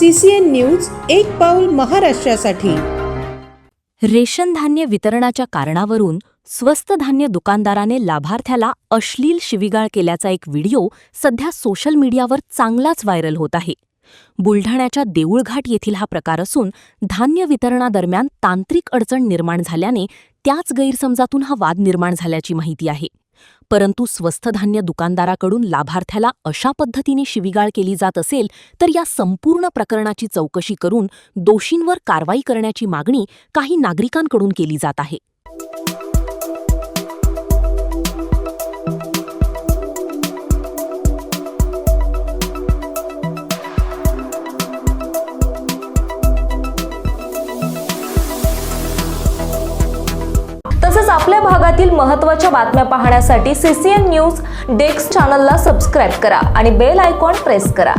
CCN news एक पाऊल महाराष्ट्रासाठी। रेशन धान्य वितरणाच्या कारणावरून स्वस्त धान्य दुकानदाराने लाभार्थ्याला अश्लील शिवीगाळ केल्याचा एक व्हिडिओ सध्या सोशल मीडियावर चांगलाच व्हायरल होत आहे। बुलढाण्याच्या देऊळघाट येथील हा प्रकार असून धान्य वितरणादरम्यान तांत्रिक अडचण निर्माण झाल्याने त्याच गैरसमजातून हा वाद निर्माण झाल्याची माहिती आहे। परंतु स्वस्त धान्य दुकानदाराकडून लाभार्थ्याला अशा पद्धतीने शिवीगाळ केली जात असेल तर या संपूर्ण प्रकरणाची चौकशी करून दोषींवर कारवाई करण्याची मागणी काही नागरिकांकडून केली जात आहे। तसेच आपल्या भागातील महत्त्वाच्या बातम्या पाहण्यासाठी CCN न्यूज डेस्क चॅनलला सबस्क्राइब करा आणि बेल आयकॉन प्रेस करा।